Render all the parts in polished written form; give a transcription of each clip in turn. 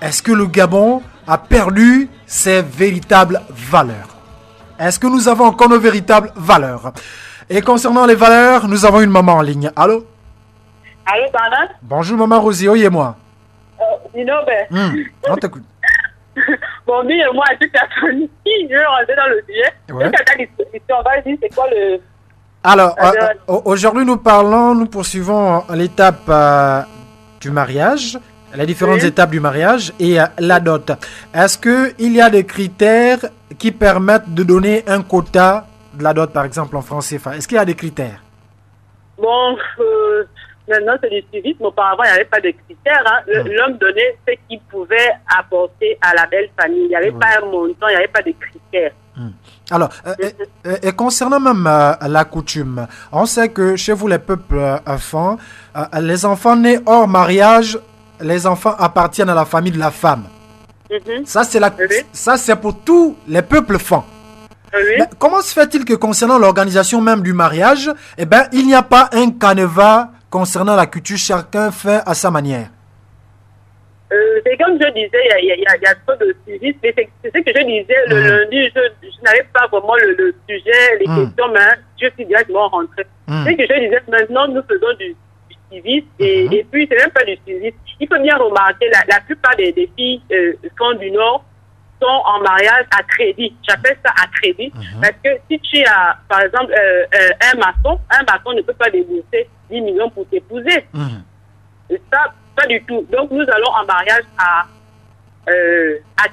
est-ce que le Gabon a perdu ses véritables valeurs? Est-ce que nous avons encore nos véritables valeurs? Et concernant les valeurs, nous avons une maman en ligne. Allô? Allô, Bernard? Bonjour maman Rosie, oui et moi. On t'écoute. Bon, dis moi, à toute la famille, je vais rentrer dans le sujet. Ouais. On va dire, c'est quoi le... Alors, aujourd'hui nous poursuivons l'étape du mariage, les différentes étapes du mariage et la dot. Est-ce qu'il y a des critères qui permettent de donner un quota de la dot, par exemple en francs CFA? Est-ce qu'il y a des critères? Bon, maintenant c'est du civisme. Auparavant, il n'y avait pas de critères. Hein. L'homme donnait ce qu'il pouvait apporter à la belle famille. Il n'y avait pas un montant, il n'y avait pas de critères. Alors, et concernant même la coutume, on sait que chez vous, les peuples enfants, les enfants nés hors mariage, les enfants appartiennent à la famille de la femme. Ça, c'est pour tous les peuples enfants. Mais comment se fait-il que concernant l'organisation même du mariage, eh ben, il n'y a pas un canevas concernant la coutume, chacun fait à sa manière? C'est comme je disais, il y a trop de civisme. C'est ce que je disais le lundi. Je n'avais pas vraiment le sujet, les questions, mais je suis directement rentré. C'est que je disais, maintenant, nous faisons du civisme et puis, c'est même pas du civisme. Il faut bien remarquer, la plupart des filles font du Nord sont en mariage à crédit. J'appelle ça à crédit parce que si tu as, par exemple, un maçon ne peut pas débourser 10 millions pour t'épouser. Et ça, pas du tout. Donc, nous allons en mariage à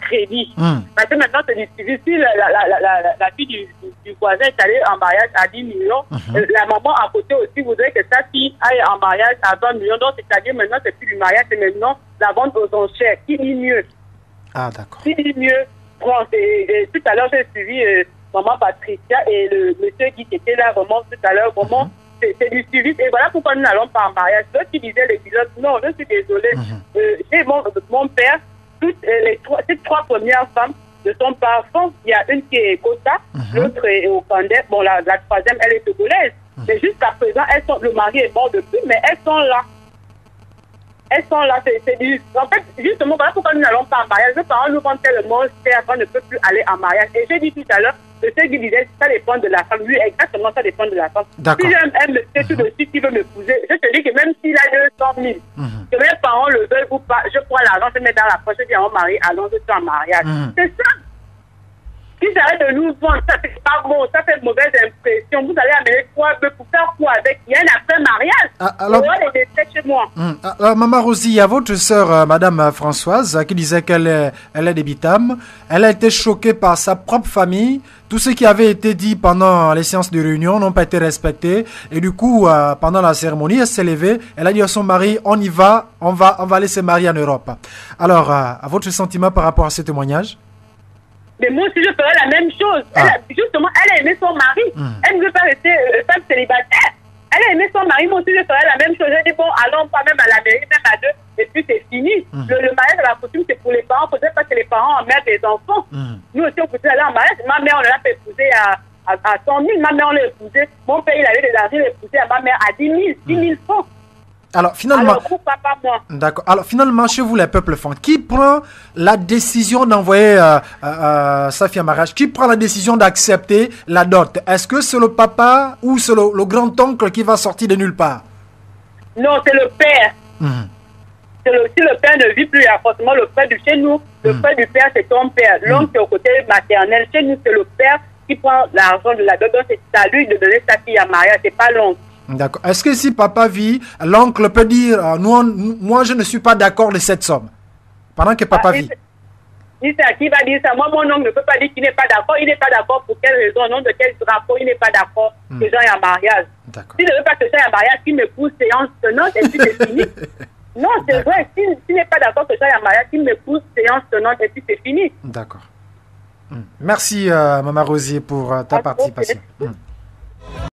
crédit. Parce que maintenant, c'est du civisme. Si la fille du voisin est allée en mariage à 10 millions, la maman à côté aussi voudrait que sa fille aille en mariage à 20 millions. Donc, c'est-à-dire maintenant, c'est plus du mariage, c'est maintenant la vente aux enchères. Qui dit mieux? Ah, d'accord. Qui dit mieux? Bon, tout à l'heure, j'ai suivi maman Patricia et le monsieur qui était là vraiment tout à l'heure. Vraiment, c'est du civisme. Et voilà pourquoi nous n'allons pas en mariage. L'autre qui disait l'épisode, non, je suis désolée. Chez mon père, ces trois premières femmes ne sont pas enfants. Il y a une qui est Kota, l'autre est au Candé. Bon, la troisième, elle est togolaise. Mais jusqu'à présent, le mari est mort depuis, mais elles sont là. Elles sont là. En fait, justement, voilà pourquoi nous n'allons pas en mariage. Les parents nous vendent tellement cher qu'on ne peut plus aller en mariage. Et j'ai dit tout à l'heure, le seul qui disait, ça dépend de la femme. Lui, exactement, ça dépend de la femme. Si j'aime un monsieur tout de suite qui veut m'épouser, je te dis que même s'il a 200 000, que mes parents le veulent ou pas, je prends l'argent, je mets dans la poche, je dis à mon mari, allons, je suis en mariage. C'est ça. Si ça arrête de nous vendre, ça c'est pas bon, ça fait mauvaise impression. Vous allez amener quoi pour faire quoi avec? Il y a un après-mariage. Alors, les décès chez moi. Alors, Maman Rosie, il y a votre sœur, Madame Françoise, qui disait qu'elle est des Bitam. Elle a été choquée par sa propre famille. Tout ce qui avait été dit pendant les séances de réunion n'ont pas été respectés. Et du coup, pendant la cérémonie, elle s'est levée. Elle a dit à son mari, on y va, on va aller se marier en Europe. Alors, à votre sentiment par rapport à ce témoignage? Mais moi aussi, je ferais la même chose. Justement, elle a aimé son mari. Elle ne veut pas rester femme célibataire. Elle a aimé son mari. Moi aussi, je ferais la même chose. Je dis, bon, allons pas même à la mairie, même à deux. Et puis, c'est fini. Le mariage de la coutume, c'est pour les parents. Il ne faudrait pas que les parents emmerdent les enfants. Nous aussi, on pouvait aller en mariage. Ma mère, on l'a fait épouser à 100 000. Ma mère, on l'a épousé. Mon père, il avait des argent, il l'a épousé à ma mère à 10 000 francs. Alors finalement, d'accord. Alors finalement, chez vous les peuples font, qui prend la décision d'envoyer sa fille en mariage? Qui prend la décision d'accepter la dot? Est-ce que c'est le papa ou c'est le grand-oncle qui va sortir de nulle part? Non, c'est le père. Si le père ne vit plus, il y a forcément le père de chez nous. Le père du père, c'est ton père. L'oncle, c'est au côté maternel. Chez nous, c'est le père qui prend l'argent de la dot. Donc, c'est à lui de donner sa fille en mariage. C'est pas l'oncle. D'accord. Est-ce que si papa vit, l'oncle peut dire moi je ne suis pas d'accord de cette somme pendant que papa vit? Si c'est à qui va dire ça? Moi, mon oncle ne peut pas dire qu'il n'est pas d'accord. Il n'est pas d'accord pour quelle raison? Non, de quel rapport? Il n'est pas d'accord que j'aille en mariage. S'il ne veut pas que j'aille en mariage, qu'il m'épouse séance tenante et puis c'est fini. Non, c'est vrai. S'il n'est pas d'accord que j'aille en mariage, qu'il m'épouse séance tenante et puis c'est fini. D'accord. Merci, Maman Rosie, pour ta participation.